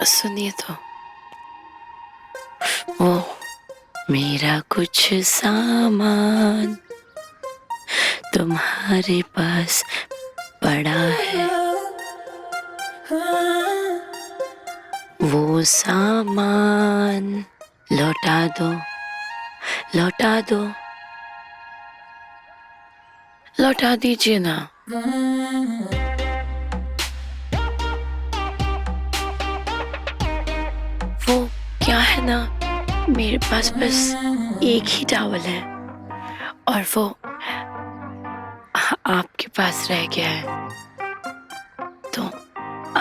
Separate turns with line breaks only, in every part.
सुनिए तो, वो मेरा कुछ सामान तुम्हारे पास पड़ा है, वो सामान लौटा दो, लौटा दो, लौटा दीजिए ना। वो क्या है ना, मेरे पास बस एक ही टॉवल है और वो आपके पास रह गया है, तो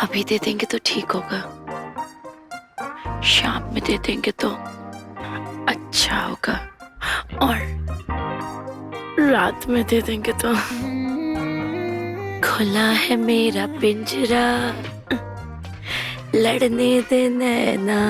अभी दे देंगे तो ठीक होगा, शाम में दे देंगे तो अच्छा होगा, और रात में दे देंगे तो। खुला है मेरा पिंजरा, लड़ने दे नैना।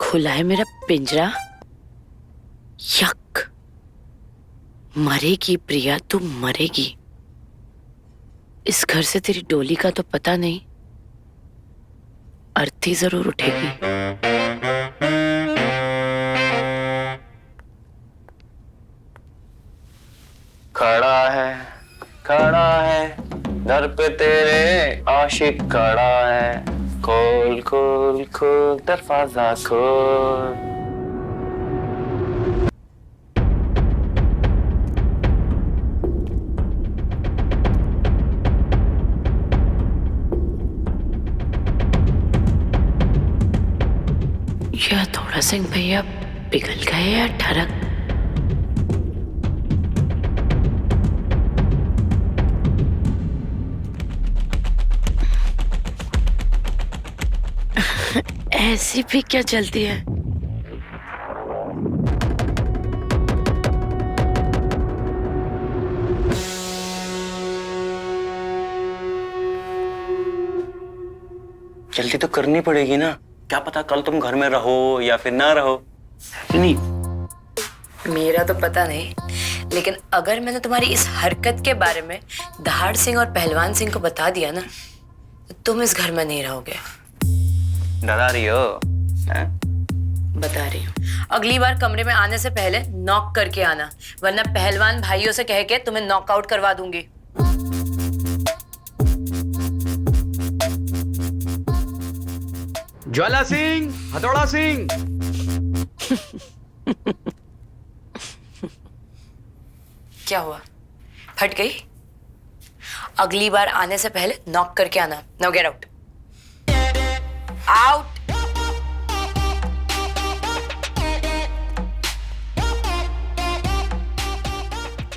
खुला है मेरा पिंजरा, यक। मरेगी प्रिया, तू मरेगी। इस घर से तेरी डोली का तो पता नहीं, अर्थी जरूर उठेगी।
खड़ा है दर पे तेरे आशिक खड़ा है, खोल खोल खोल दरवाजा खोल।
यह थोड़ा सिंह भैया पिघल गए या ठरक? ऐसी भी क्या चलती है?
जल्दी तो करनी पड़ेगी ना, क्या पता कल तुम घर में रहो या फिर ना रहो। नहीं,
मेरा तो पता नहीं, लेकिन अगर मैंने तुम्हारी इस हरकत के बारे में दहाड़ सिंह और पहलवान सिंह को बता दिया ना, तो तुम इस घर में नहीं रहोगे।
डरा रही हो?
बता रही हूँ, अगली बार कमरे में आने से पहले नॉक करके आना, वरना पहलवान भाइयों से कह के तुम्हें नॉकआउट करवा दूंगी।
ज्वाला सिंह, हथौड़ा सिंह।
क्या हुआ, फट गई? अगली बार आने से पहले नॉक करके आना। Now get out. Out.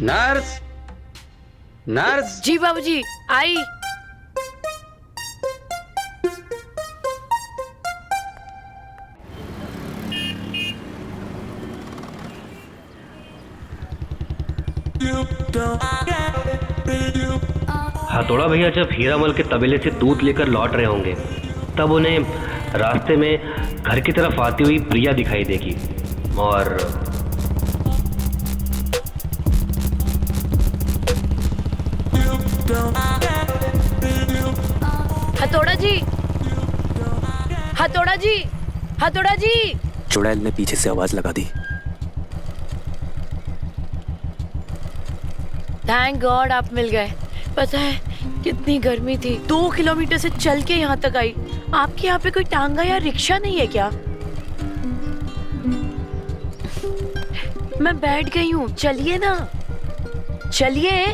Nurse, nurse.
जी बाबूजी, आई।
हथौड़ा भैया जब हीरामल के तबेले से दूध लेकर लौट रहे होंगे, तब उन्हें रास्ते में घर की तरफ आती हुई प्रिया दिखाई देगी और
हथौड़ा जी, हथौड़ा जी, हथौड़ा जी।
चुड़ैल ने पीछे से आवाज लगा दी।
थैंक गॉड आप मिल गए। पता है कितनी गर्मी थी, 2 किलोमीटर से चल के यहाँ तक आई। आपके यहाँ पे कोई टांगा या रिक्शा नहीं है क्या? मैं बैठ गई हूँ, चलिए ना, चलिए।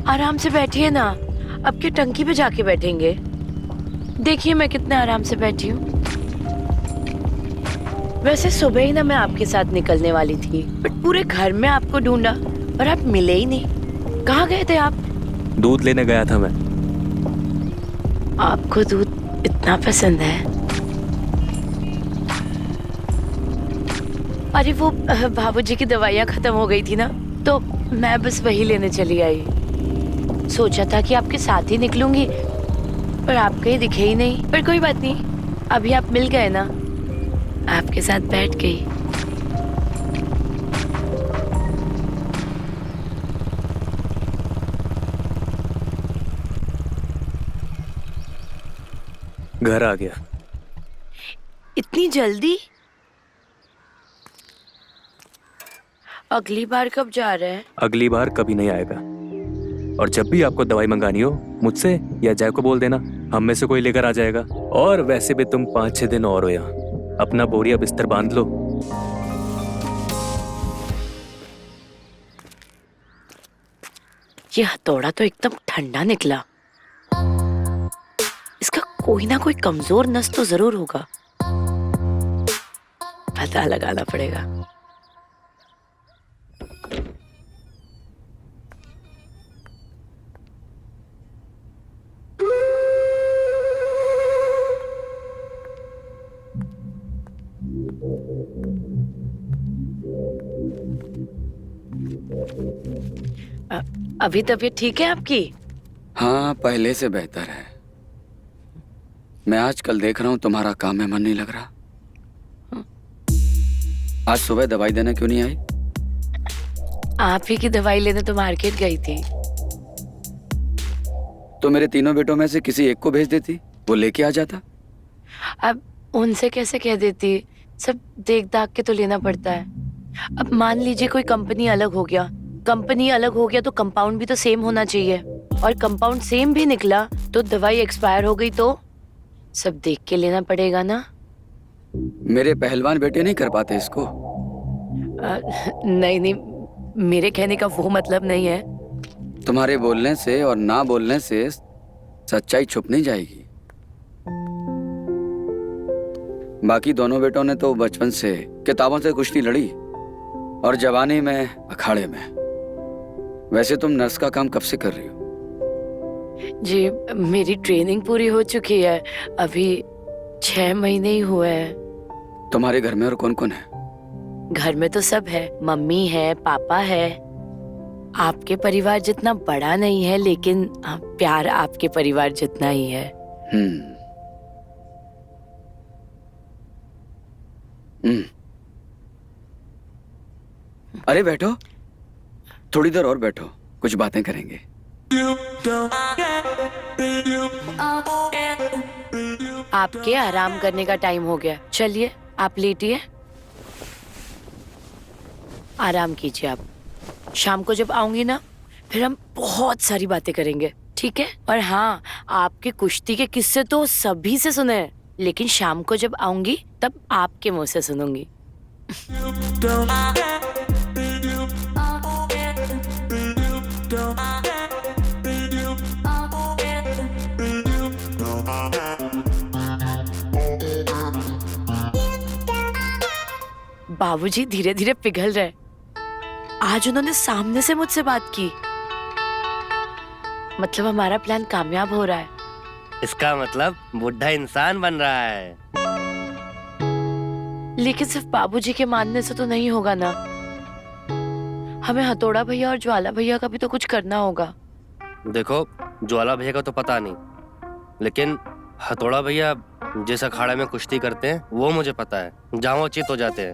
आराम से बैठिए ना, अब के टंकी पे जाके बैठेंगे। देखिए मैं कितने आराम से बैठी हूँ। वैसे सुबह ही ना मैं आपके साथ निकलने वाली थी, बट पूरे घर में आपको ढूंढा और आप मिले ही नहीं। कहाँ गए थे आप?
दूध लेने गया था मैं।
आपको दूध इतना पसंद है? अरे वो बाबूजी की दवाइयाँ खत्म हो गई थी ना, तो मैं बस वही लेने चली आई। सोचा था कि आपके साथ ही निकलूंगी, पर आप कहीं दिखे ही नहीं। पर कोई बात नहीं, अभी आप मिल गए ना, आपके साथ बैठ गई।
घर आ गया।
इतनी जल्दी? अगली बार कब जा रहे हैं?
अगली बार कभी नहीं आएगा। और जब भी आपको दवाई मंगानी हो मुझसे या जय को बोल देना, हम में से कोई लेकर आ जाएगा। और वैसे भी तुम 5-6 दिन और हो यहाँ, अपना बोरिया बिस्तर बांध लो।
ये हथौड़ा तो एकदम ठंडा निकला। इसका कोई ना कोई कमजोर नस तो जरूर होगा, पता लगाना पड़ेगा। अभी तबीयत ठीक है आपकी?
हाँ, पहले से बेहतर है। मैं आजकल देख रहा हूँ तुम्हारा काम में मन नहीं लग रहा। आज सुबह दवाई देने क्यों नहीं आई?
आप ही की दवाई लेने तो मार्केट गई थी।
तो मेरे तीनों बेटों में से किसी एक को भेज देती, वो लेके आ जाता।
अब उनसे कैसे कह देती, सब देख दाख के तो लेना पड़ता है। अब मान लीजिए कोई कंपनी अलग हो गया, तो कंपाउंड भी तो सेम होना चाहिए, और कंपाउंड सेम भी निकला तो दवाई एक्सपायर हो गई तो सब देख के लेना पड़ेगा ना।
मेरे पहलवान बेटे नहीं कर पाते इसको।
नहीं, मेरे कहने का वो मतलब नहीं है।
तुम्हारे बोलने से और ना बोलने से सच्चाई छुप नहीं जाएगी। बाकी दोनों बेटों ने तो बचपन से किताबों से कुश्ती लड़ी और जवानी में अखाड़े में। वैसे तुम नर्स का काम कब से कर रही हो?
जी, मेरी ट्रेनिंग पूरी हो चुकी है, अभी 6 महीने ही हुए हैं।
तुम्हारे घर में और कौन कौन है?
घर में तो सब है, मम्मी है, पापा है। आपके परिवार जितना बड़ा नहीं है, लेकिन प्यार आपके परिवार जितना ही है।
अरे बैठो, थोड़ी देर और बैठो, कुछ बातें करेंगे।
आपके आराम करने का टाइम हो गया, चलिए आप लेटिए, आराम कीजिए आप। शाम को जब आऊंगी ना, फिर हम बहुत सारी बातें करेंगे, ठीक है? और हाँ, आपके कुश्ती के किस्से तो सभी से सुने हैं, लेकिन शाम को जब आऊंगी तब आपके मुंह से सुनूंगी। बाबूजी धीरे धीरे पिघल रहे। आज उन्होंने सामने से मुझसे बात की, मतलब हमारा प्लान कामयाब हो रहा है।
इसका मतलब बुढ़ा इंसान बन रहा है।
लेकिन सिर्फ बाबूजी के मानने से तो नहीं होगा ना, हमें हथौड़ा भैया और ज्वाला भैया का भी तो कुछ करना होगा।
देखो, ज्वाला भैया का तो पता नहीं, लेकिन हथौड़ा भैया जिस अखाड़े में कुश्ती करते हैं वो मुझे पता है, जहाँ वो चित हो जाते हैं।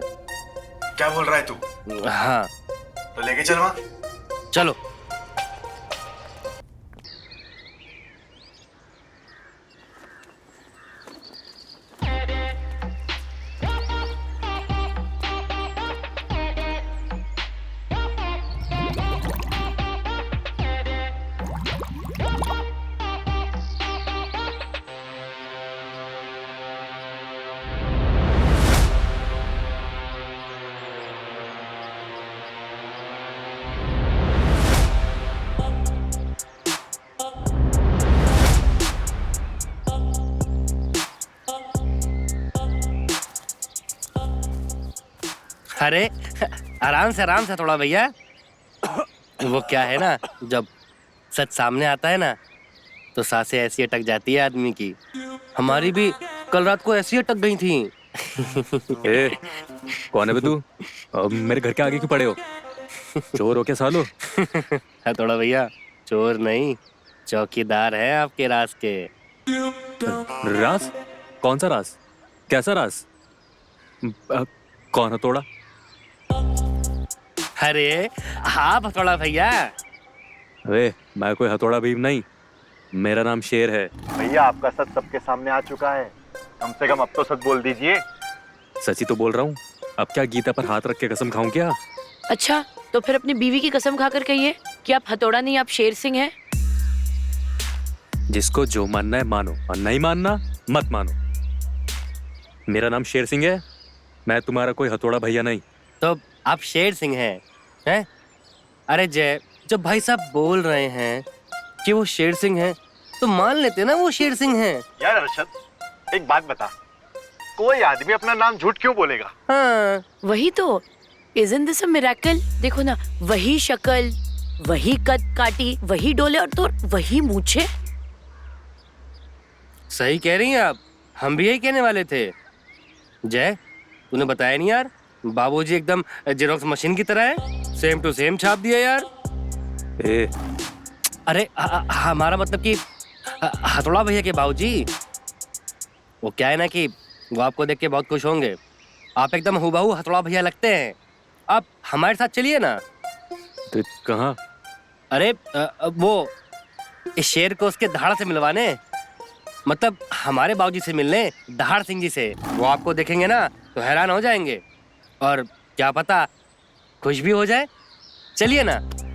क्या बोल रहा है तू?
हाँ,
तो लेके चल वहाँ।
चलो।
अरे आराम से थोड़ा भैया। वो क्या है ना, जब सच सामने आता है ना तो सांसें ऐसी अटक जाती है आदमी की। हमारी भी कल रात को ऐसी अटक गई थी।
ए, कौन है बे तू? मेरे घर के आगे क्यों पड़े हो? चोर हो क्या सालो?
थोड़ा भैया चोर नहीं, चौकीदार है आपके राज के।
रास? कौन सा रास? कैसा रास? कौन हथौड़ा?
अरे हाँ हथौड़ा भैया।
अरे मैं कोई हथौड़ा भीम नहीं, मेरा नाम शेर है।
भैया आपका सच सबके सामने आ चुका है, कम से कम अब तो सच बोल दीजिए।
सच्ची तो बोल रहा हूँ, अब क्या गीता पर हाथ रख के कसम खाऊं क्या?
अच्छा, तो फिर अपनी बीवी की कसम खाकर कहिए कि आप हथौड़ा नहीं, आप शेर सिंह हैं।
जिसको जो मानना है मानो, और नहीं मानना मत मानो। मेरा नाम शेर सिंह है, मैं तुम्हारा कोई हथौड़ा भैया नहीं।
तो आप शेर सिंह हैं? अरे जय, जब भाई साहब बोल रहे हैं कि वो शेर सिंह हैं तो मान लेते ना वो शेर सिंह हैं।
यार अरशद एक बात बता, कोई आदमी अपना नाम झूठ क्यों बोलेगा?
हाँ, वही तो। Isn't this a miracle? देखो ना, वही शक्ल, वही कद काटी, वही डोले और तो वही मूछे।
सही कह रही हैं आप, हम भी यही कहने वाले थे। जय, तूने बताया नहीं यार, बाबूजी एकदम जेरोक्स मशीन की तरह है, सेम टू सेम छाप दिया यार।
ए,
अरे हमारा मतलब कि हथौड़ा भैया के बाबूजी, वो क्या है ना कि वो आपको देख के बहुत खुश होंगे। आप एकदम हूबहू हथौड़ा भैया लगते हैं। आप हमारे साथ चलिए ना।
तो कहाँ?
अरे वो इस शेर को उसके दहाड़ से मिलवाने, मतलब हमारे बाबूजी से मिलने, दहाड़ सिंह जी से। वो आपको देखेंगे ना तो हैरान हो जाएंगे, और क्या पता खुश भी हो जाए। चलिए ना।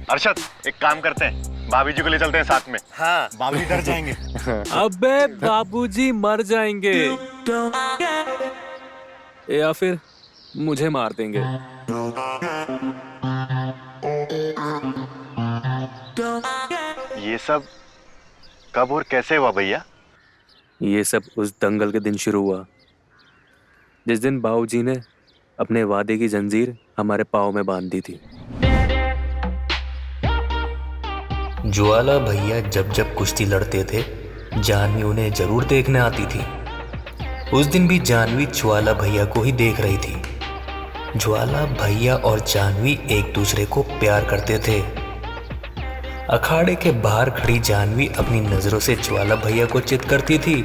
अरशद एक काम करते हैं, भाभी जी को ले चलते हैं साथ में।
हाँ,
भाभी डर जाएंगे।
अबे बाबूजी मर जाएंगे, या फिर मुझे मार देंगे।
ये सब कब और कैसे हुआ भैया?
ये सब उस दंगल के दिन शुरू हुआ, जिस दिन बाबूजी ने अपने वादे की जंजीर हमारे पाँव में बांध दी थी।
ज्वाला भैया जब जब कुश्ती लड़ते थे, जानवी उन्हें जरूर देखने आती थी। उस दिन भी जानवी ज्वाला भैया को ही देख रही थी। ज्वाला भैया और जानवी एक दूसरे को प्यार करते थे। अखाड़े के बाहर खड़ी जानवी अपनी नजरों से ज्वाला भैया को चित करती थी,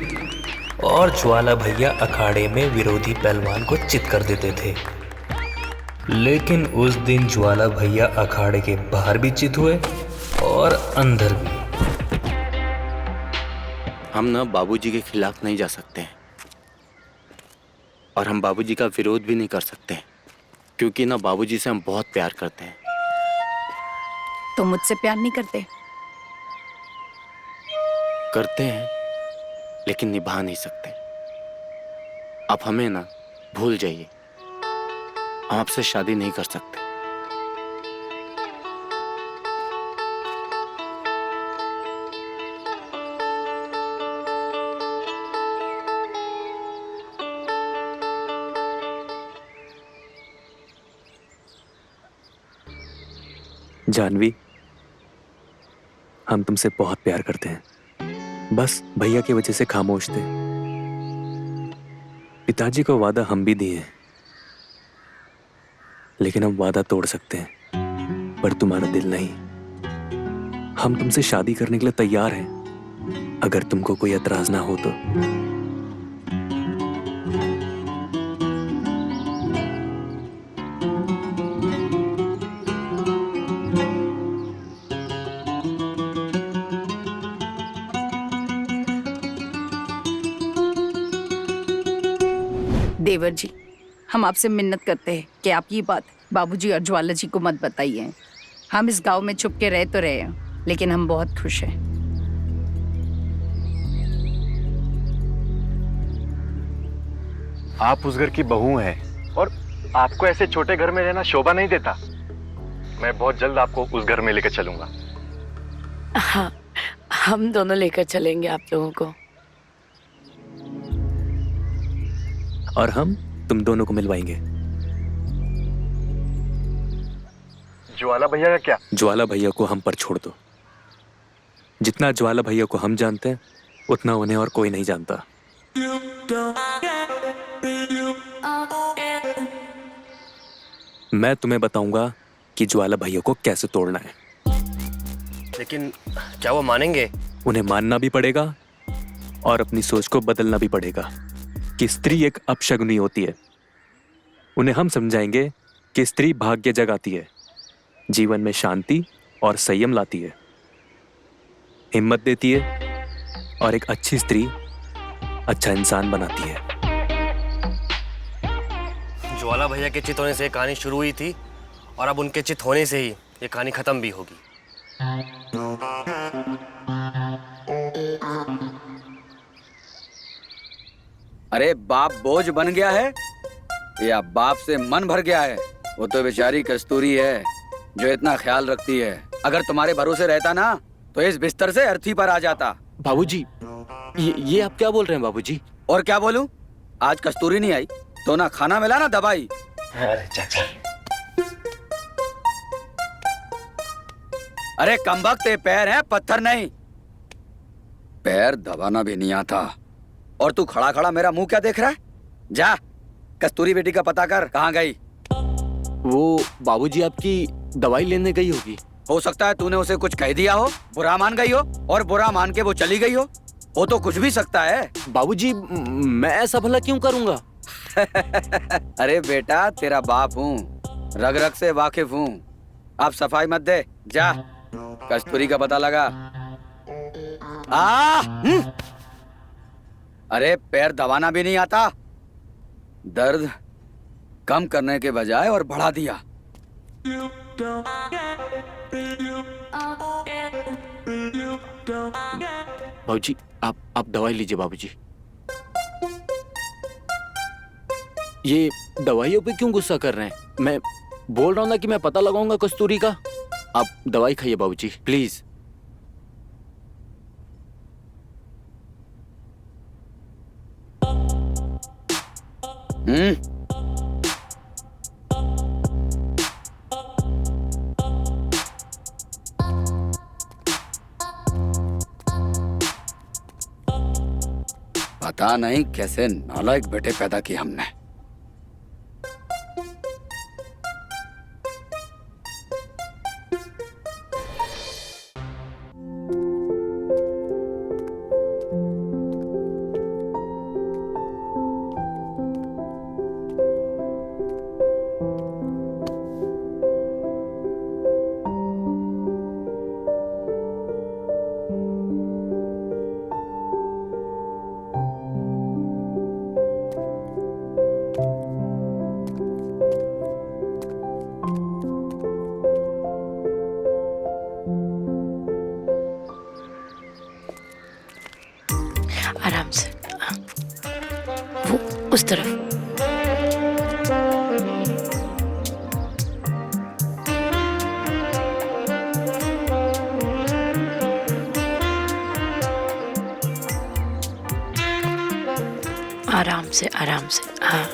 और ज्वाला भैया अखाड़े में विरोधी पहलवान को चित कर देते थे। लेकिन उस दिन ज्वाला भैया अखाड़े के बाहर भी चित हुए और अंदर भी।
हम ना बाबूजी के खिलाफ नहीं जा सकते हैं, और हम बाबूजी का विरोध भी नहीं कर सकते, क्योंकि ना बाबूजी से हम बहुत प्यार करते हैं।
तो मुझसे प्यार नहीं करते?
करते हैं, लेकिन निभा नहीं सकते। आप हमें ना भूल जाइए, हम आपसे शादी नहीं कर सकते।
जानवी, हम तुमसे बहुत प्यार करते हैं, बस भैया की वजह से खामोश थे। पिताजी को वादा हम भी दिए, लेकिन हम वादा तोड़ सकते हैं, पर तुम्हारा दिल नहीं। हम तुमसे शादी करने के लिए तैयार हैं, अगर तुमको कोई एतराज ना हो तो।
देवर जी, हम आपसे मिन्नत करते हैं कि आप ये बात बाबूजी और ज्वाला जी को मत बताइए। हम इस गांव में छुप के रह तो रहे हैं, लेकिन हम बहुत खुश हैं।
आप उस घर की बहू हैं, और आपको ऐसे छोटे घर में रहना शोभा नहीं देता। मैं बहुत जल्द आपको उस घर में लेकर चलूंगा।
हाँ, हम दोनों लेकर चलेंगे आप लोगों को।
और हम तुम दोनों को मिलवाएंगे।
ज्वाला भैया का क्या?
ज्वाला भैया को हम पर छोड़ दो। जितना ज्वाला भैया को हम जानते हैं उतना उन्हें और कोई नहीं जानता। मैं तुम्हें बताऊंगा कि ज्वाला भैया को कैसे तोड़ना है।
लेकिन क्या वो मानेंगे?
उन्हें मानना भी पड़ेगा और अपनी सोच को बदलना भी पड़ेगा कि स्त्री एक अपशगुनी होती है। उन्हें हम समझाएंगे कि स्त्री भाग्य जगाती है, जीवन में शांति और संयम लाती है, हिम्मत देती है और एक अच्छी स्त्री अच्छा इंसान बनाती है।
ज्वाला भैया के चित होने से कहानी शुरू हुई थी और अब उनके चित होने से ही ये कहानी खत्म भी होगी।
अरे बाप बोझ बन गया है या बाप से मन भर गया है? वो तो बेचारी कस्तूरी है जो इतना ख्याल रखती है। अगर तुम्हारे भरोसे रहता ना तो इस बिस्तर से अर्थी पर आ जाता।
बाबूजी, ये आप क्या बोल रहे हैं बाबूजी?
और क्या बोलूं? आज कस्तूरी नहीं आई तो ना खाना मिला ना दवाई।
अरे चाचा,
अरे कमबख्त, ये पैर है पत्थर नहीं। पैर दबाना भी नहीं आता और तू खड़ा खड़ा मेरा मुंह क्या देख रहा है? जा कस्तूरी बेटी का पता कर, कहाँ गई?
वो बाबूजी आपकी दवाई लेने गई होगी।
हो सकता है तूने उसे कुछ कह दिया हो, बुरा मान गई हो और बुरा मान के वो चली गई हो तो कुछ भी सकता है।
बाबूजी, मैं ऐसा भला क्यों करूंगा?
अरे बेटा, तेरा बाप हूँ, रग रग से वाकिफ हूँ। अब सफाई मत दे, जा कस्तूरी का पता लगा। अरे पैर दबाना भी नहीं आता, दर्द कम करने के बजाय और बढ़ा दिया।
बाबूजी, आप दवाई लीजिए बाबूजी। ये दवाइयों पे क्यों गुस्सा कर रहे हैं? मैं बोल रहा हूँ ना कि मैं पता लगाऊंगा कस्तूरी का। आप दवाई खाइए बाबूजी, प्लीज।
पता नहीं कैसे नालायक बेटे पैदा किए हमने।
आराम से, वो उस तरफ। आराम से, आराम से, हाँ।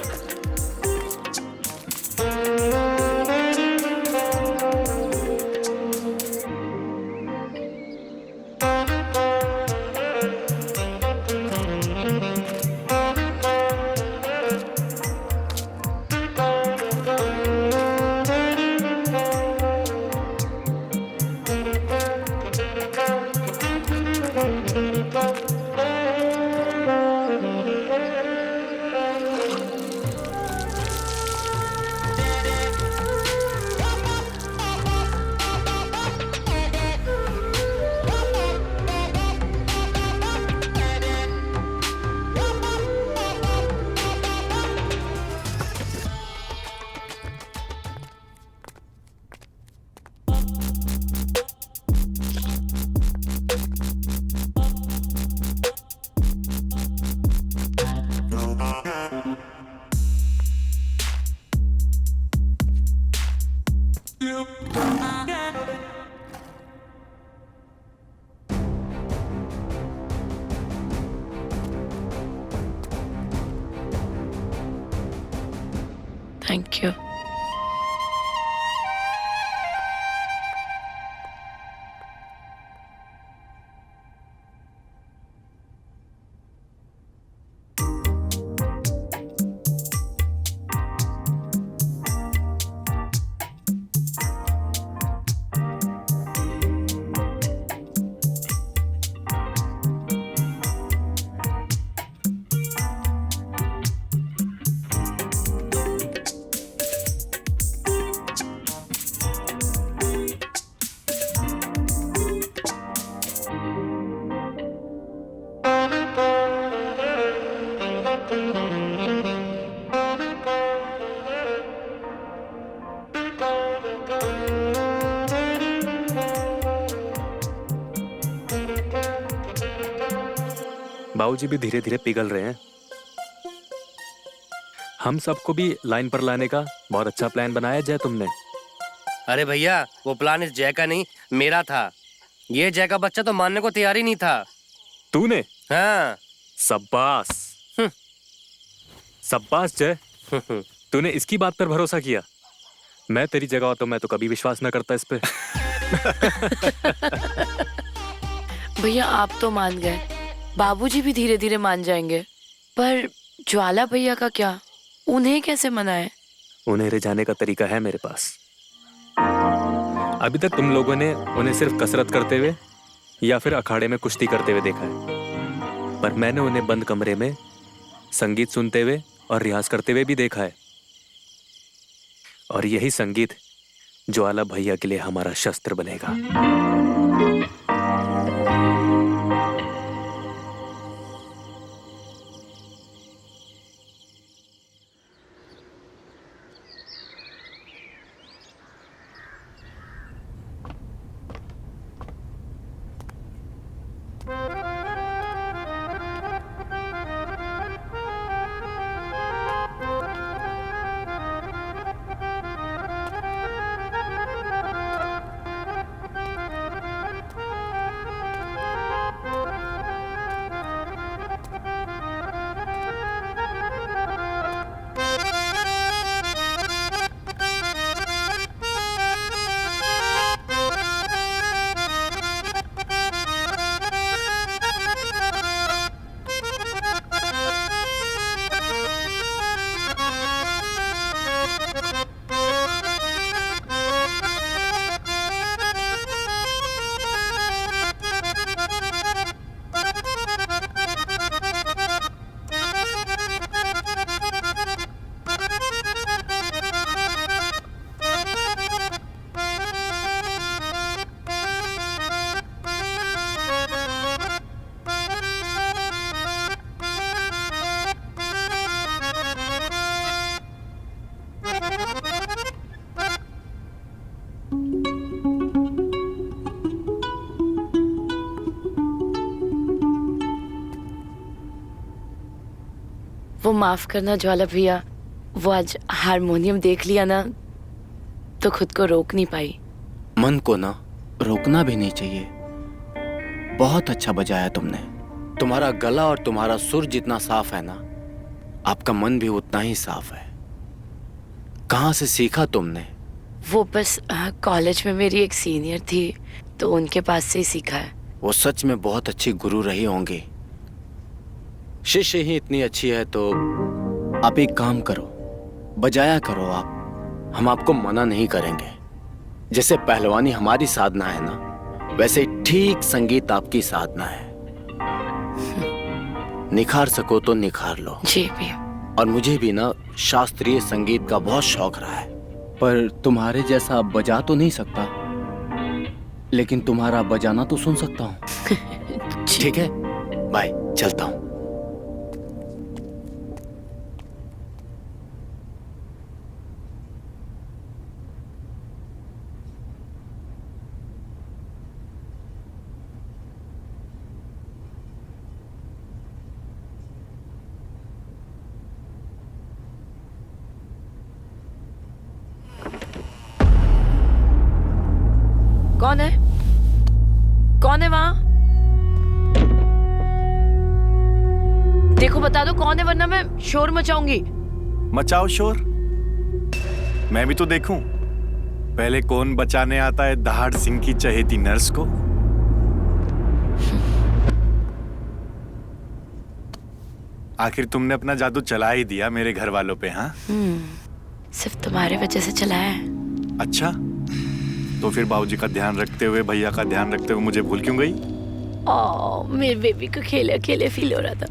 Thank you.
बाबूजी भी धीरे धीरे पिघल रहे हैं। हम सबको भी लाइन पर लाने का बहुत अच्छा प्लान बनाया जय तुमने।
अरे भैया, वो प्लान इस जय का नहीं, मेरा था। ये जय का बच्चा तो मानने को तैयार ही नहीं था।
तूने?
हाँ।
शाबाश। शाबाश जय, तूने इसकी बात पर भरोसा किया। मैं तेरी जगह होता तो मैं तो कभी विश्वास न करता इस पे।
भैया आप तो मान गए, बाबूजी भी धीरे धीरे मान जाएंगे, पर ज्वाला भैया का क्या? उन्हें कैसे मनाएं?
उन्हें रिझाने का तरीका है मेरे पास। अभी तक तुम लोगों ने उन्हें सिर्फ कसरत करते हुए या फिर अखाड़े में कुश्ती करते हुए देखा है, पर मैंने उन्हें बंद कमरे में संगीत सुनते हुए और रियाज करते हुए भी देखा है। और यही संगीत ज्वाला भैया के लिए हमारा शस्त्र बनेगा।
वो माफ करना ज्वाला भैया, वो आज हारमोनियम देख लिया ना तो खुद को रोक नहीं पाई।
मन को ना रोकना भी नहीं चाहिए। बहुत अच्छा बजाया तुमने। तुम्हारा गला और तुम्हारा सुर जितना साफ है ना, आपका मन भी उतना ही साफ है। कहाँ से सीखा तुमने?
वो बस कॉलेज में मेरी एक सीनियर थी तो उनके पास से ही सीखा है।
वो सच में बहुत अच्छी गुरु रही होंगी। शिष्य ही इतनी अच्छी है तो आप एक काम करो, बजाया करो आप। हम आपको मना नहीं करेंगे। जैसे पहलवानी हमारी साधना है ना, वैसे ठीक संगीत आपकी साधना है। निखार सको तो निखार लो।
जी भैया।
और मुझे भी ना शास्त्रीय संगीत का बहुत शौक रहा है, पर तुम्हारे जैसा बजा तो नहीं सकता, लेकिन तुम्हारा बजाना तो सुन सकता हूँ। ठीक है, बाय, चलता हूँ।
कौन है? कौन है वहां? देखो बता दो कौन है, वरना मैं शोर मचाऊंगी।
मचाओ शोर, मैं भी तो देखूं। पहले कौन बचाने आता है दहाड़ सिंह की चहेती नर्स को। आखिर तुमने अपना जादू चला ही दिया मेरे घर वालों पे। हाँ,
सिर्फ तुम्हारे वजह से चलाया है।
अच्छा, तो फिर बाबूजी का ध्यान रखते हुए, भैया का ध्यान रखते हुए मुझे भूल क्यों गई?
मेरे बेबी को अकेले अकेले फील हो रहा था।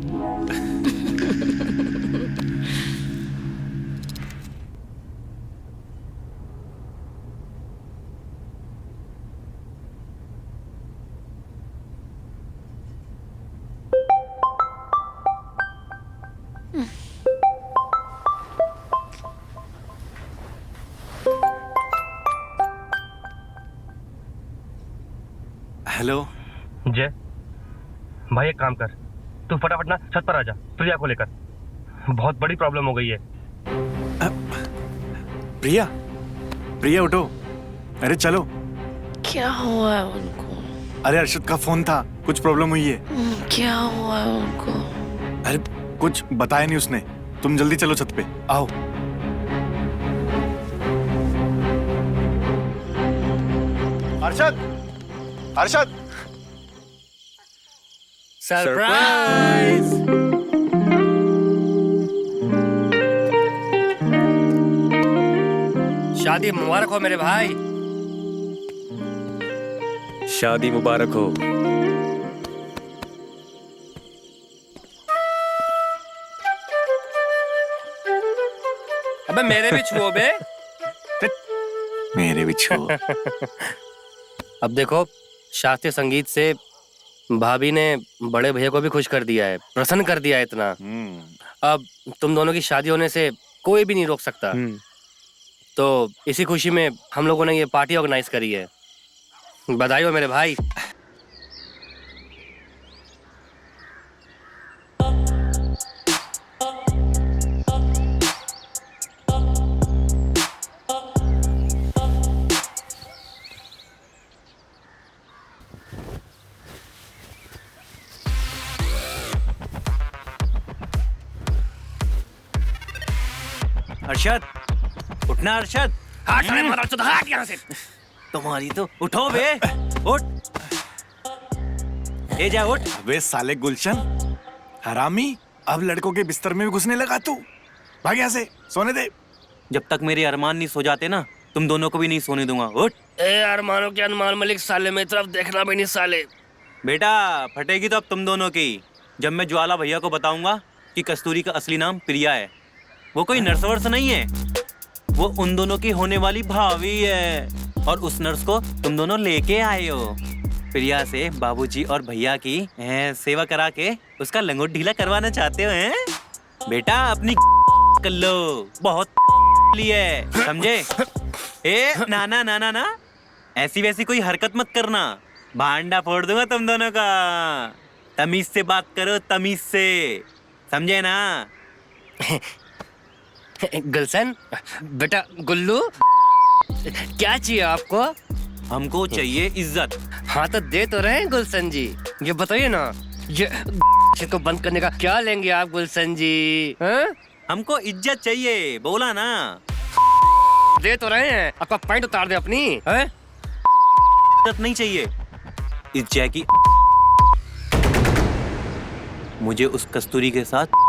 हेलो
जय भाई, एक काम कर, तू फटाफट ना छत पर आ जा प्रिया को लेकर, बहुत बड़ी प्रॉब्लम हो गई है।
प्रिया, प्रिया उठो, अरे चलो।
क्या हुआ है उनको?
अरे अर्शद का फोन था, कुछ प्रॉब्लम हुई है।
क्या हुआ है उनको?
अरे कुछ बताया नहीं उसने, तुम जल्दी चलो छत पे, आओ। अर्शद, अर्शद,
सरप्राइज। शादी मुबारक हो मेरे भाई।
शादी मुबारक हो।
अबे मेरे भी छुओ बे।
मेरे भी छो।
अब देखो, शास्त्रीय संगीत से भाभी ने बड़े भैया को भी खुश कर दिया है, प्रसन्न कर दिया है इतना। अब तुम दोनों की शादी होने से कोई भी नहीं रोक सकता। तो इसी खुशी में हम लोगों ने ये पार्टी ऑर्गेनाइज करी है। बधाई हो मेरे भाई।
अर्शद, उठना अर्शद।
हट रे मारा चोद, हट यहाँ से।
तुम्हारी तो उठो बे, उठ। ए जा उठ।
अबे साले गुलशन, हरामी, अब लड़कों के बिस्तर में भी घुसने लगा तू। भाग यहाँ से, सोने दे।
जब तक मेरे अरमान नहीं सो जाते ना, तुम दोनों को भी नहीं सोने दूंगा। उठ।
ए अरमानो के अनमान मलिक, साले मेरी तरफ देखना भी नहीं साले।
बेटा फटेगी तो अब तुम दोनों की, जब मैं ज्वाला भैया को बताऊंगा कि कस्तूरी का असली नाम प्रिया है। वो कोई नर्स वर्स नहीं है, वो उन दोनों की होने वाली भाभी है। और उस नर्स को तुम दोनों लेके आए हो। प्रिया से बाबूजी और भैया की सेवा करा के उसका लंगोट ढीला करवाना चाहते हो हैं? बेटा अपनी कर लो, बहुत ली है, समझे? ए ना ना ना ना ना, ऐसी वैसी कोई हरकत मत करना, भांडा फोड़ दूंगा तुम दोनों का। तमीज से बात करो, तमीज से, समझे ना?
गुलशन बेटा, गुल्लू क्या चाहिए आपको?
हमको चाहिए इज्जत।
हाँ तो दे तो रहे हैं गुलशन जी। ये बताइए ना, ये को बंद करने का क्या लेंगे आप गुलशन जी? हाँ?
हमको इज्जत चाहिए, बोला ना।
दे तो रहे हैं, आपका पैंट उतार दे अपनी। हाँ?
इज्जत नहीं चाहिए, इज्जत की। मुझे उस कस्तूरी के साथ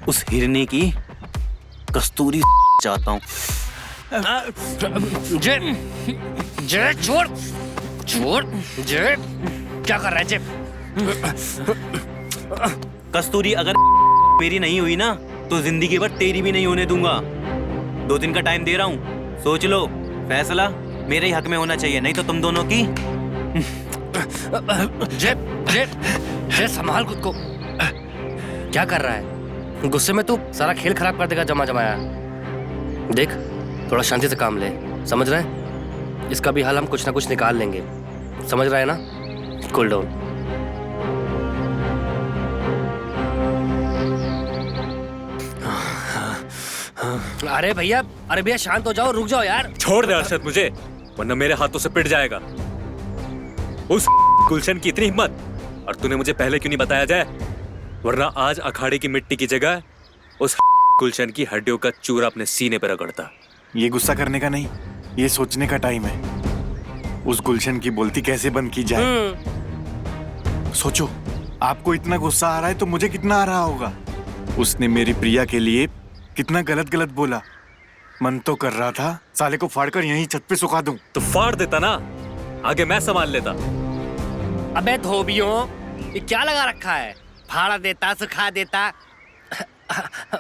उस हिरनी की कस्तूरी चाहता हूँ।
जे जे छोड़ छोड़, जे क्या कर रहा है? जे
कस्तूरी अगर मेरी नहीं हुई ना, तो जिंदगी भर तेरी भी नहीं होने दूंगा। 2 दिन का टाइम दे रहा हूँ, सोच लो, फैसला मेरे ही हक में होना चाहिए, नहीं तो तुम दोनों की।
जे जे जे संभाल खुद को। क्या कर रहा है? गुस्से में तू सारा खेल खराब कर देगा जमा जमाया। देख, थोड़ा शांति से काम ले, समझ रहा है? इसका भी हाल हम कुछ ना कुछ निकाल लेंगे, समझ रहा है ना? Cool down. अरे भैया शांत हो जाओ, रुक जाओ यार।
छोड़ दे अर्शद मुझे, वरना मेरे हाथों से पिट जाएगा। उस गुलशन की इतनी हिम्मत, और तूने मुझे पहले क्यों नहीं बताया जाए? वरना आज अखाड़े की मिट्टी की जगह उस गुलशन की हड्डियों का चूरा अपने सीने पर रगड़ता।
ये गुस्सा करने का नहीं, ये सोचने का टाइम है। उस गुलशन की बोलती कैसे बंद की जाए। सोचो, आपको इतना गुस्सा आ रहा है तो मुझे कितना आ रहा होगा। उसने मेरी प्रिया के लिए कितना गलत गलत बोला। मन तो कर रहा था साले को फाड़कर यहीं छत पे सुखा दूं।
तो फाड़ देता ना, आगे मैं संभाल लेता।
अबे धोबियों, ये क्या लगा रखा है? फाड़ देता, सुखा देता।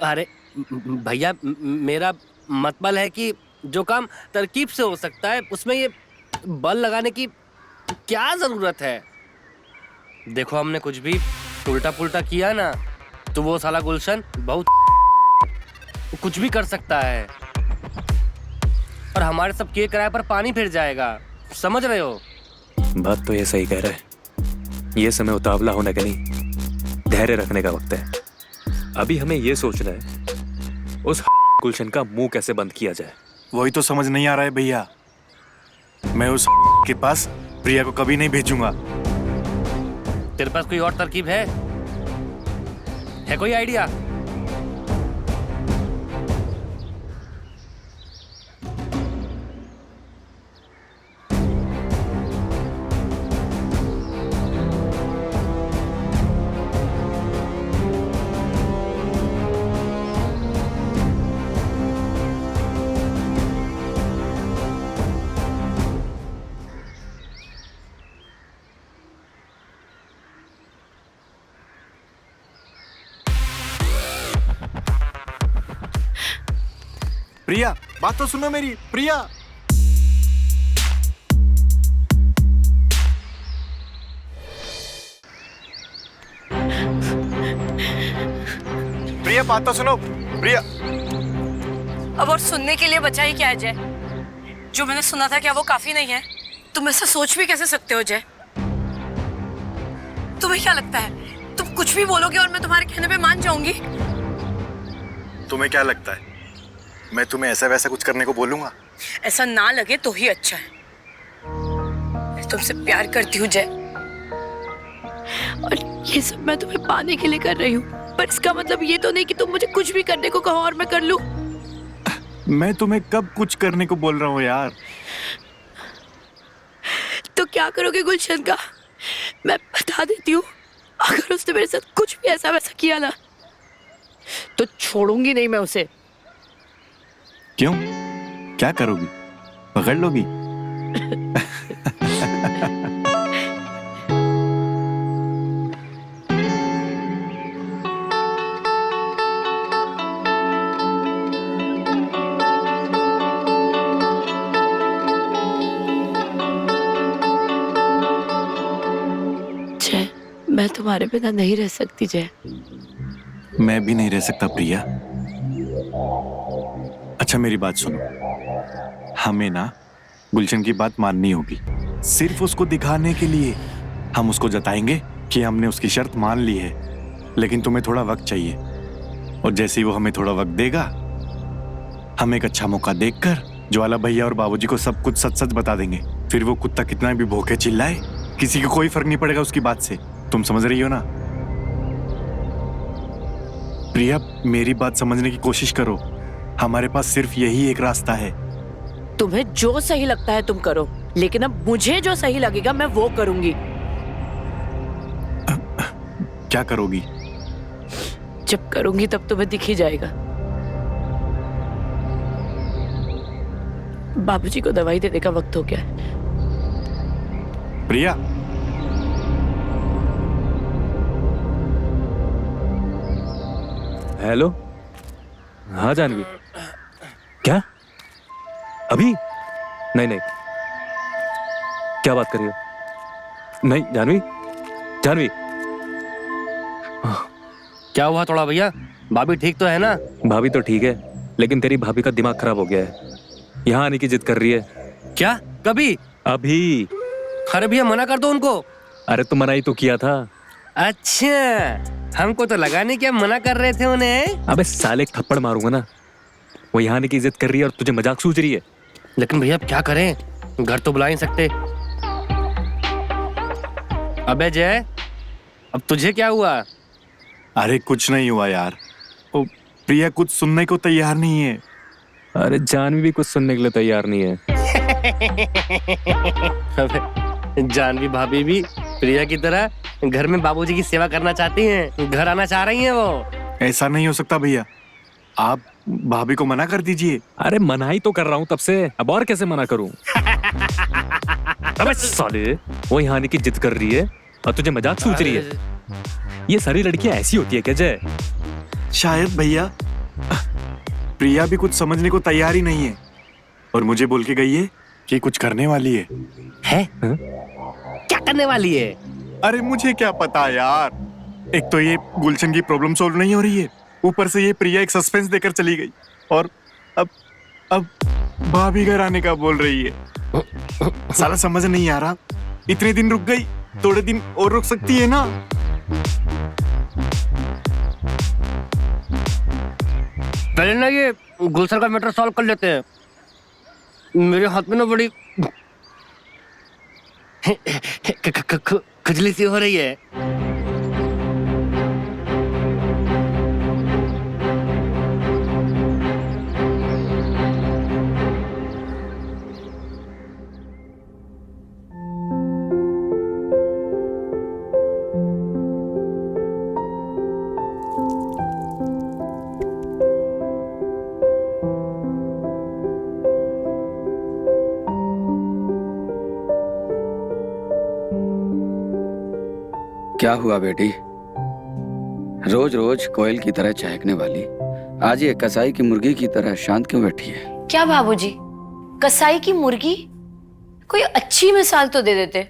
अरे भैया, मेरा मतलब है कि जो काम तरकीब से हो सकता है, उसमें ये बल लगाने की क्या जरूरत है? देखो, हमने कुछ भी उल्टा पुल्टा किया ना, तो वो साला गुलशन बहुत कुछ भी कर सकता है, और हमारे सब के किराए पर पानी फिर जाएगा, समझ रहे हो?
बात तो ये सही कह रहा है। ये समय उतावला होने का नहीं, धैर्य रखने का वक्त है। अभी हमें ये सोचना है उस गुलशन का मुंह कैसे बंद किया जाए।
वही तो समझ नहीं आ रहा है भैया। मैं उस के पास प्रिया को कभी नहीं भेजूंगा।
तेरे पास कोई और तरकीब है कोई आइडिया?
प्रिया, बात तो सुनो मेरी। प्रिया, प्रिया बात तो सुनो। प्रिया,
अब और सुनने के लिए बचा ही क्या है जय? जो मैंने सुना था क्या वो काफी नहीं है? तुम ऐसा सोच भी कैसे सकते हो जय? तुम्हें क्या लगता है तुम कुछ भी बोलोगे और मैं तुम्हारे कहने पे मान जाऊंगी?
तुम्हें क्या लगता है मैं तुम्हें ऐसा वैसा कुछ करने को बोलूंगा?
ऐसा ना लगे तो ही अच्छा है। मैं तुमसे प्यार करती हूँ जय, और ये सब मैं तुम्हें पाने के लिए कर रही हूँ, पर इसका मतलब ये तो नहीं कि तुम मुझे कुछ भी करने को कहो और मैं कर लूं।
मैं तुम्हें कब कुछ करने को बोल रहा हूँ यार?
तो क्या करोगे गुलशन का? मैं बता देती हूँ, अगर उसने मेरे साथ कुछ भी ऐसा वैसा किया ना तो छोड़ूंगी नहीं मैं उसे।
क्यों? क्या करोगी? पकड़ लोगी?
जय, मैं तुम्हारे बिना नहीं रह सकती जय।
मैं भी नहीं रह सकता प्रिया। अच्छा मेरी बात सुनो, हमें ना गुलशन की बात माननी होगी। सिर्फ उसको दिखाने के लिए हम उसको जताएंगे कि हमने उसकी शर्त मान ली है, लेकिन तुम्हें थोड़ा वक्त चाहिए। और जैसे ही वो हमें थोड़ा वक्त देगा, हम एक अच्छा मौका देखकर ज्वाला भैया और बाबूजी को सब कुछ सच सच बता देंगे। फिर वो कुत्ता कितना भी भौंके चिल्लाए, किसी को कोई फर्क नहीं पड़ेगा उसकी बात से। तुम समझ रही हो ना? प्रिया, मेरी बात समझने की कोशिश करो। हमारे पास सिर्फ यही एक रास्ता है।
तुम्हें जो सही लगता है तुम करो, लेकिन अब मुझे जो सही लगेगा मैं वो करूंगी।
क्या करोगी?
जब करूंगी तब तुम्हें दिख ही जाएगा। बाबूजी को दवाई देने का वक्त हो गया है।
प्रिया,
हेलो। हाँ जानवी, क्या अभी? नहीं नहीं, क्या बात कर रही हो? नहीं जानवी, जानवी।
क्या हुआ थोड़ा भैया? भाभी ठीक तो है ना?
भाभी तो ठीक है, लेकिन तेरी भाभी का दिमाग खराब हो गया है। यहाँ आने की जिद कर रही है।
क्या? कभी?
अभी।
अरे भैया मना कर दो उनको।
अरे तुम मना ही तो किया था।
अच्छा, हमको तो लगा नहीं कि हम मना कर रहे थे उन्हें।
अबे साले, एक थप्पड़ मारूंगा ना। वो यहाँ आने की इज्जत कर रही है और तुझे मजाक सूझ रही है।
लेकिन भैया अब क्या करें, घर तो बुला नहीं सकते। अबे जय, अब तुझे क्या हुआ?
अरे कुछ नहीं हुआ यार। ओ, प्रिया कुछ सुनने को तैयार नहीं है।
अरे जानवी भी कुछ सुनने के लिए तैयार नहीं है।
अबे जानवी भाभी भी प्रिया की तरह घर में बाबूजी की सेवा करना चाहती हैं, घर आना चाह रही हैं वो।
ऐसा नहीं हो सकता भैया, आप भाभी को मना कर दीजिए।
अरे मना ही तो कर रहा हूँ तब से, अब और कैसे मना करूँ? अबे साले, वो यहाँ आने की जिद कर रही है और तुझे मजाक सूझ रही है। ये सारी लड़कियां ऐसी होती है क्या जय?
शायद भैया, प्रिया भी कुछ समझने को तैयार ही नहीं है और मुझे बोल के गई है कि कुछ करने वाली है।
है? क्या करने वाली है?
अरे मुझे क्या पता यार। एक तो ये गुलशन की प्रॉब्लम सॉल्व नहीं हो रही है, ऊपर से ये प्रिया एक सस्पेंस देकर चली गई और अब भाभी घर आने का बोल रही है। साला समझ नहीं आ रहा इतने दिन रुक गई, थोड़े दिन और रुक सकती है ना?
पहले ना ये गुलशन का मैटर सॉल्व कर लेते हैं। मेरे हाथ में ना बड़ी खुजली सी हो रही है।
क्या हुआ बेटी? रोज रोज कोयल की तरह चहकने वाली आज ये कसाई की मुर्गी की तरह शांत क्यों बैठी है?
क्या बाबूजी, कसाई की मुर्गी? कोई अच्छी मिसाल तो दे देते।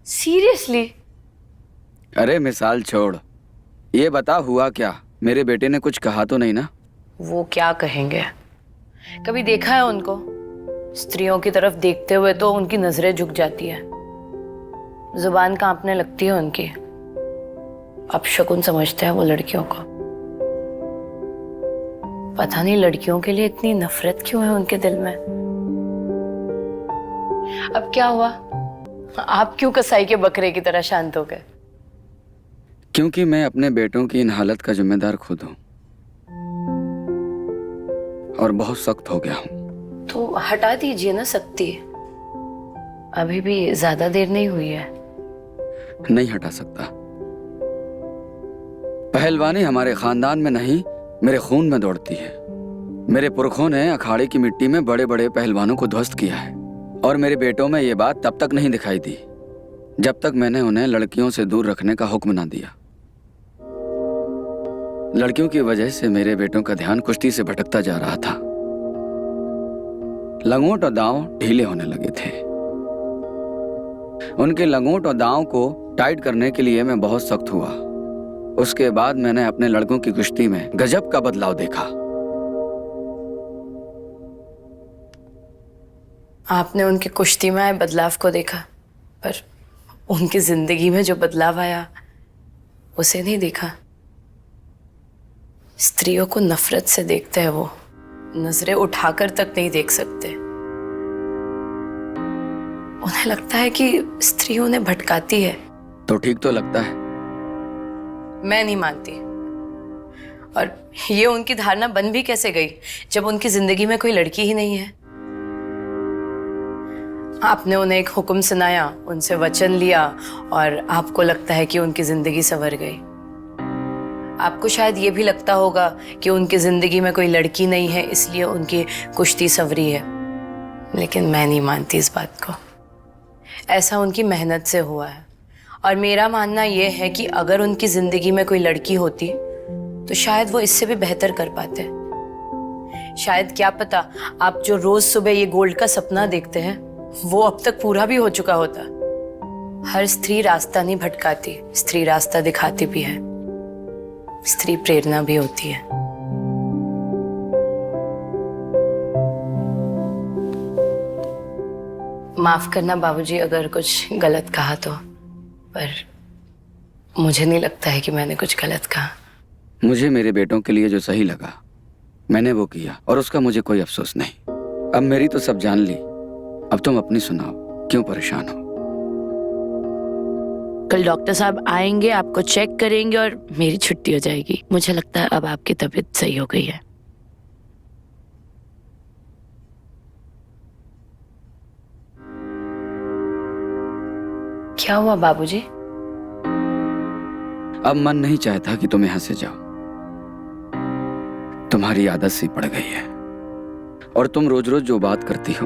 सीरियसली?
अरे मिसाल छोड़, ये बता हुआ क्या? मेरे बेटे ने कुछ कहा तो नहीं ना?
वो क्या कहेंगे? कभी देखा है उनको? स्त्रियों की तरफ देखते हुए तो उनकी नजरें झुक जाती है, जुबान कांपने लगती है उनकी। अब शकुन समझते हैं वो लड़कियों को। पता नहीं लड़कियों के लिए इतनी नफरत क्यों है उनके दिल में। अब क्या हुआ? आप क्यों कसाई के बकरे की तरह शांत हो गए?
क्योंकि मैं अपने बेटों की इन हालत का जिम्मेदार खुद हूं और बहुत सख्त हो गया हूं।
तो हटा दीजिए ना सख्ती, अभी भी ज्यादा देर नहीं हुई है।
नहीं हटा सकता। पहलवानी हमारे खानदान में नहीं, मेरे खून में दौड़ती है। मेरे पुरखों ने अखाड़े की मिट्टी में बड़े बड़े पहलवानों को ध्वस्त किया है और मेरे बेटों में ये बात तब तक नहीं दिखाई दी जब तक मैंने उन्हें लड़कियों से दूर रखने का हुक्म ना दिया। लड़कियों की वजह से मेरे बेटों का ध्यान कुश्ती से भटकता जा रहा था। लंगोट और दांव ढीले होने लगे थे। उनके लंगोट और दांव को टाइट करने के लिए मैं बहुत सख्त हुआ। उसके बाद मैंने अपने लड़कों की कुश्ती में गजब का बदलाव देखा।
आपने उनकी कुश्ती में आए बदलाव को देखा, पर उनकी जिंदगी में जो बदलाव आया उसे नहीं देखा। स्त्रियों को नफरत से देखते हैं वो, नजरें उठाकर तक नहीं देख सकते। उन्हें लगता है कि स्त्री उन्हें भटकाती है।
तो ठीक तो लगता है।
मैं नहीं मानती। और ये उनकी धारणा बन भी कैसे गई जब उनकी जिंदगी में कोई लड़की ही नहीं है। आपने उन्हें एक हुक्म सुनाया, उनसे वचन लिया और आपको लगता है कि उनकी जिंदगी संवर गई। आपको शायद ये भी लगता होगा कि उनकी जिंदगी में कोई लड़की नहीं है इसलिए उनकी कुश्ती संवरी है, लेकिन मैं नहीं मानती इस बात को। ऐसा उनकी मेहनत से हुआ है और मेरा मानना यह है कि अगर उनकी जिंदगी में कोई लड़की होती तो शायद वो इससे भी बेहतर कर पाते। शायद क्या पता, आप जो रोज सुबह ये गोल्ड का सपना देखते हैं वो अब तक पूरा भी हो चुका होता। हर स्त्री रास्ता नहीं भटकाती, स्त्री रास्ता दिखाती भी है। स्त्री प्रेरणा भी होती है। माफ करना बाबूजी अगर कुछ गलत कहा तो, पर मुझे नहीं लगता है कि मैंने कुछ गलत कहा।
मुझे मेरे बेटों के लिए जो सही लगा मैंने वो किया और उसका मुझे कोई अफसोस नहीं। अब मेरी तो सब जान ली, अब तुम अपनी सुनाओ, क्यों परेशान हो?
कल डॉक्टर साहब आएंगे, आपको चेक करेंगे और मेरी छुट्टी हो जाएगी। मुझे लगता है अब आपकी तबीयत सही हो गई है। क्या हुआ बाबूजी?
अब मन नहीं चाहता कि तुम यहां से जाओ। तुम्हारी आदत सी पड़ गई है और तुम रोज रोज जो बात करती हो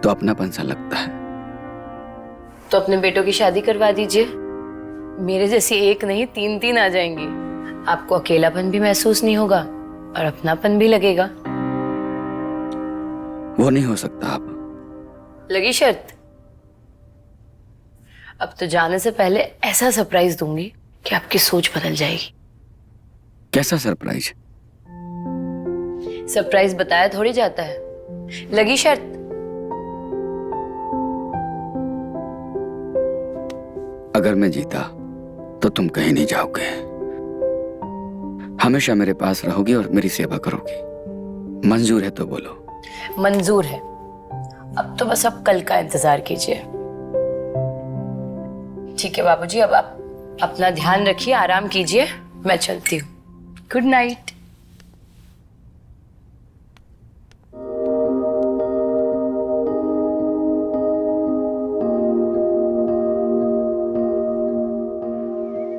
तो अपनापन सा लगता है।
तो अपने बेटों की शादी करवा दीजिए। मेरे जैसी एक नहीं, तीन तीन आ जाएंगी। आपको अकेलापन भी महसूस नहीं होगा और अपनापन भी लगेगा।
वो नहीं हो सकता। अब
लगी शर्त? अब तो जाने से पहले ऐसा सरप्राइज दूंगी कि आपकी सोच बदल जाएगी।
कैसा सरप्राइज?
सरप्राइज बताया थोड़ी जाता है। लगी शर्त?
अगर मैं जीता तो तुम कहीं नहीं जाओगे, हमेशा मेरे पास रहोगी और मेरी सेवा करोगी। मंजूर है तो बोलो।
मंजूर है। अब तो बस आप कल का इंतजार कीजिए। ठीक है बाबूजी, अब आप अपना ध्यान रखिए, आराम कीजिए, मैं चलती हूँ। Good night.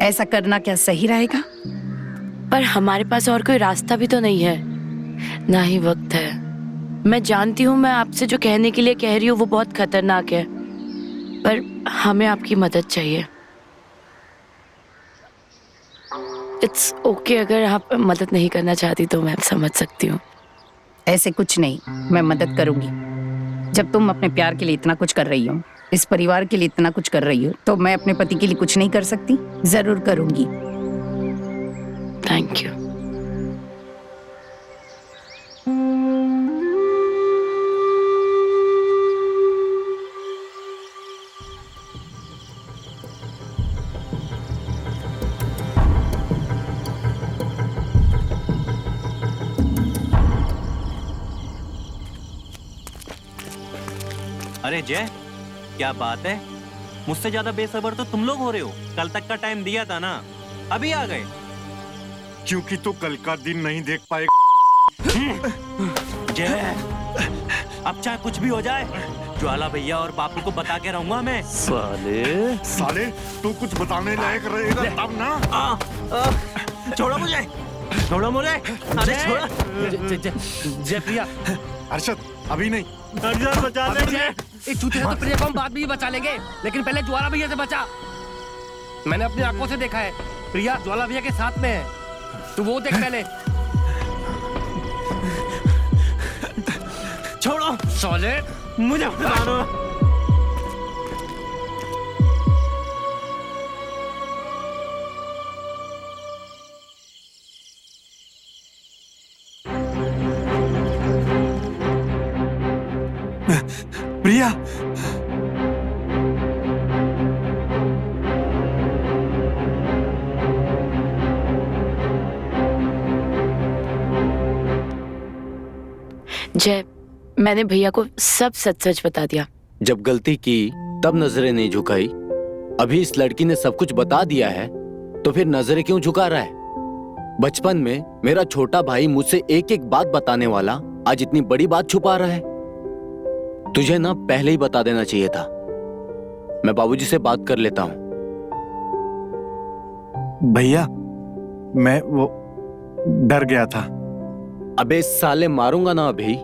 ऐसा करना क्या सही रहेगा?
पर हमारे पास और कोई रास्ता भी तो नहीं है, ना ही वक्त है। मैं जानती हूँ मैं आपसे जो कहने के लिए कह रही हूँ वो बहुत खतरनाक है, पर हमें आपकी मदद चाहिए। इट्स ओके अगर आप मदद नहीं करना चाहती तो मैं समझ सकती हूँ।
ऐसे कुछ नहीं, मैं मदद करूंगी। जब तुम अपने प्यार के लिए इतना कुछ कर रही हो, इस परिवार के लिए इतना कुछ कर रही हो, तो मैं अपने पति के लिए कुछ नहीं कर सकती? जरूर करूंगी।
Thank you.
अरे जय, क्या बात है, मुझसे ज्यादा बेसब्र तो तुम लोग हो रहे हो। कल तक का टाइम दिया था ना, अभी आ गए।
क्योंकि तो कल का दिन नहीं देख पाए।
जय, अब चाहे कुछ भी हो जाए, ज्वाला भैया और बापू को बता के रहूंगा मैं।
साले तू कुछ बताने लायक रहेगा तब ना।
छोड़ो मुझे, छोड़ो मुझे, अरे छोड़ो।
जय प्रिया,
अरशद अभी नहीं।
अर्जुन बचा ले जय।
इस चूते से तो प्रिया को हम बाद में ही बचा लेंगे, लेकिन पहले ज्वाला भैया से बचा। मैंने अपनी आंखों से देखा है, प्रिया ज्वाला भैया के साथ में है। तू वो देख पहले।
छोड़ो
साले,
मुझे मारो।
प्रिया,
जय, मैंने भैया को सब सच सच बता दिया।
जब गलती की तब नजरें नहीं झुकाई, अभी इस लड़की ने सब कुछ बता दिया है तो फिर नजरें क्यों झुका रहा है? बचपन में मेरा छोटा भाई मुझसे एक एक बात बताने वाला आज इतनी बड़ी बात छुपा रहा है। तुझे ना पहले ही बता देना चाहिए था। मैं बाबूजी से बात कर लेता हूँ।
भैया मैं वो डर गया था।
अबे साले मारूंगा ना अभी।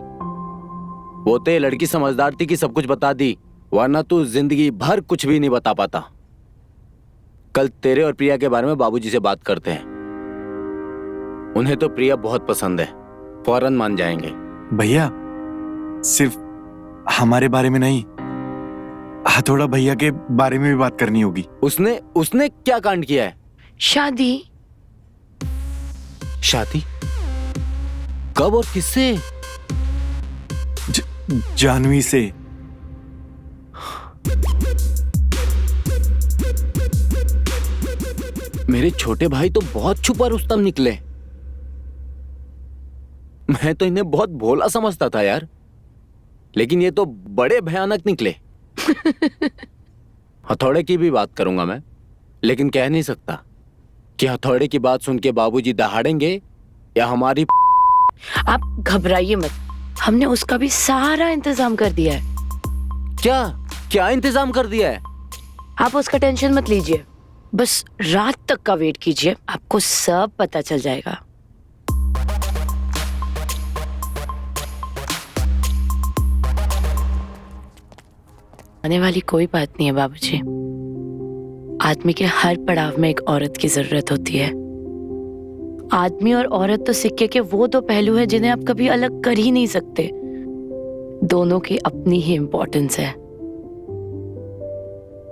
वो तो ये लड़की समझदार थी कि सब कुछ बता दी, वरना तू जिंदगी भर कुछ भी नहीं बता पाता। कल तेरे और प्रिया के बारे में बाबूजी से बात करते हैं। उन्हें तो प्रिया बहुत पसंद है, फौरन मान जाएंगे।
भैया सिर्फ हमारे बारे में नहीं, हथौड़ा भैया के बारे में भी बात करनी होगी।
उसने क्या कांड किया है?
शादी।
शादी? कब और किससे?
जानवी से।
मेरे छोटे भाई तो बहुत छुपा रुस्तम निकले। मैं तो इन्हें बहुत भोला समझता था यार, लेकिन ये तो बड़े भयानक निकले। हथौड़े की भी बात करूंगा मैं, लेकिन कह नहीं सकता कि हथौड़े की बात सुन के बाबूजी दहाड़ेंगे या हमारी।
आप घबराइए मत, हमने उसका भी सारा इंतजाम कर दिया है।
क्या क्या इंतजाम कर दिया है?
आप उसका टेंशन मत लीजिए, बस रात तक का वेट कीजिए, आपको सब पता चल जाएगा। आने वाली कोई बात नहीं है बाबूजी। आदमी के हर पड़ाव में एक औरत की जरूरत होती है। आदमी और औरत तो सिक्के के वो दो पहलू हैं जिन्हें आप कभी अलग कर ही नहीं सकते। दोनों की अपनी ही इंपॉर्टेंस है।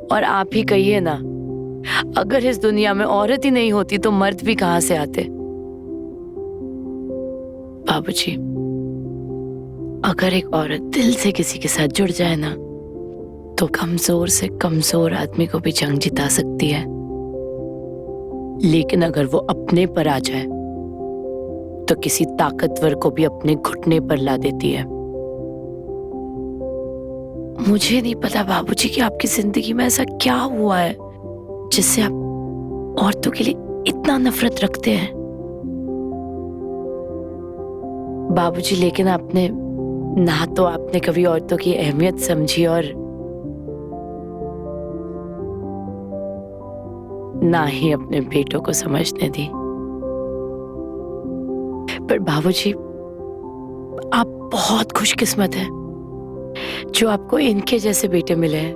और आप ही कहिए ना, अगर इस दुनिया में औरत ही नहीं होती तो मर्द भी कहां से आते? बाबूजी, अगर एक औरत दिल से किसी के साथ जुड़ जाए ना, तो कमजोर से कमजोर आदमी को भी जंग जिता सकती है, लेकिन अगर वो अपने पर आ जाए तो किसी ताकतवर को भी अपने घुटने पर ला देती है। मुझे नहीं पता बाबूजी कि आपकी जिंदगी में ऐसा क्या हुआ है जिससे आप औरतों के लिए इतना नफरत रखते हैं बाबूजी, लेकिन आपने ना तो आपने कभी औरतों की अहमियत समझी और ना ही अपने बेटों को समझने दी। पर बाबूजी, आप बहुत खुशकिस्मत हैं जो आपको इनके जैसे बेटे मिले हैं।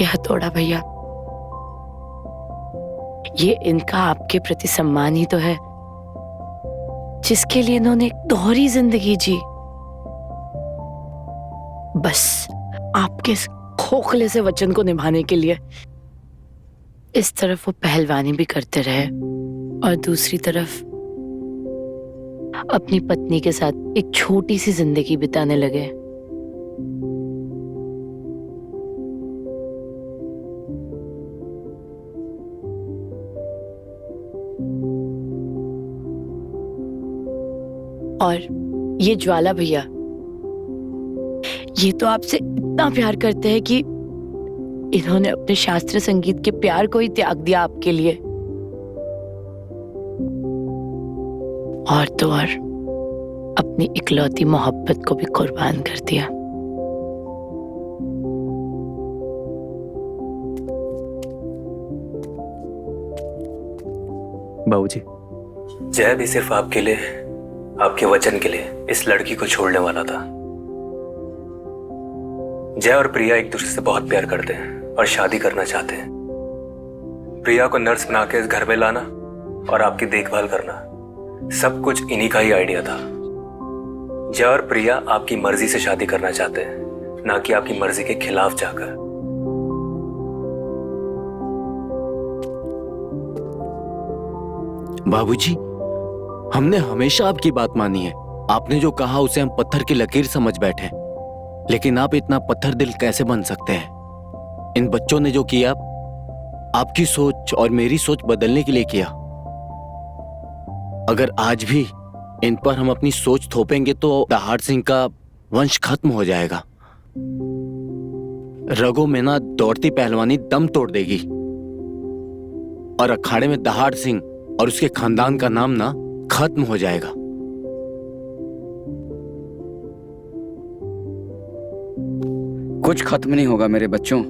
यह हथौड़ा भैया, ये इनका आपके प्रति सम्मान ही तो है जिसके लिए इन्होंने एक दोहरी जिंदगी जी। बस आपके इस खोखले से वचन को निभाने के लिए इस तरफ वो पहलवानी भी करते रहे और दूसरी तरफ अपनी पत्नी के साथ एक छोटी सी जिंदगी बिताने लगे। और ये ज्वाला भैया, ये तो आपसे इतना प्यार करते हैं कि इन्होंने अपने शास्त्रीय संगीत के प्यार को ही त्याग दिया आपके लिए। और तो और अपनी इकलौती मोहब्बत को भी कुर्बान कर दिया।
बाबूजी,
जय भी सिर्फ आपके लिए, आपके वचन के लिए इस लड़की को छोड़ने वाला था। जय और प्रिया एक दूसरे से बहुत प्यार करते हैं और शादी करना चाहते हैं। प्रिया को नर्स बना के इस घर में लाना और आपकी देखभाल करना सब कुछ इन्हीं का ही आइडिया था। जय और प्रिया आपकी मर्जी से शादी करना चाहते हैं, ना कि आपकी मर्जी के खिलाफ जाकर।
बाबूजी, हमने हमेशा आपकी बात मानी है। आपने जो कहा उसे हम पत्थर की लकीर समझ बैठे, लेकिन आप इतना पत्थर दिल कैसे बन सकते हैं? इन बच्चों ने जो किया आपकी सोच और मेरी सोच बदलने के लिए किया। अगर आज भी इन पर हम अपनी सोच थोपेंगे तो दहाड़ सिंह का वंश खत्म हो जाएगा। रगों में ना दौड़ती पहलवानी दम तोड़ देगी और अखाड़े में दहाड़ सिंह और उसके खानदान का नाम ना खत्म हो जाएगा।
कुछ खत्म नहीं होगा मेरे बच्चों,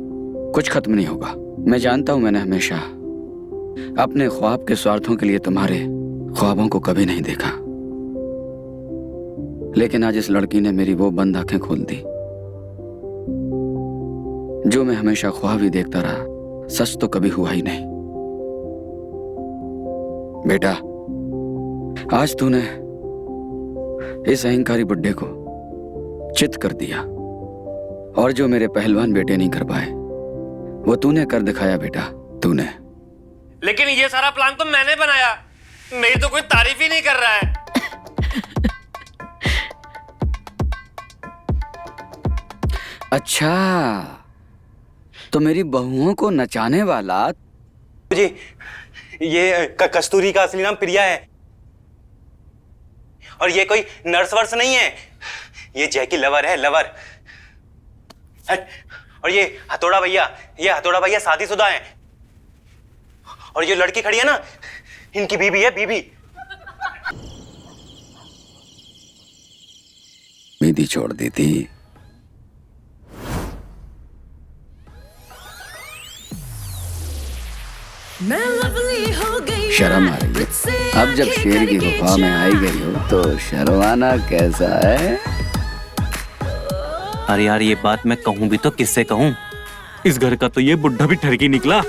कुछ खत्म नहीं होगा। मैं जानता हूं मैंने हमेशा अपने ख्वाब के स्वार्थों के लिए तुम्हारे ख्वाबों को कभी नहीं देखा, लेकिन आज इस लड़की ने मेरी वो बंद आंखें खोल दी। जो मैं हमेशा ख्वाब ही देखता रहा, सच तो कभी हुआ ही नहीं। बेटा, आज तूने इस अहंकारी बुड्ढे को चित कर दिया, और जो मेरे पहलवान बेटे नहीं कर पाए वो तूने कर दिखाया बेटा, तूने।
लेकिन ये सारा प्लान तो मैंने बनाया, मेरी तो कोई तारीफ ही नहीं कर रहा है।
अच्छा, तो मेरी बहुओं को नचाने वाला
जी, ये कस्तूरी का असली नाम प्रिया है और ये कोई नर्स वर्स नहीं है, ये जय की लवर है, लवर। और ये हथौड़ा भैया, ये हथौड़ा भैया शादीशुदा है, और ये लड़की खड़ी है ना, इनकी बीबी है, बीबी।
मेहंदी छोड़ दी थी। शर्म आ रही है? अब जब शेर की गुफा में आई गई हो तो शर्माना कैसा है?
अरे यार, ये बात मैं कहूं भी तो किससे कहूं?
इस घर का तो ये बुढ़ा भी ठरकी निकला।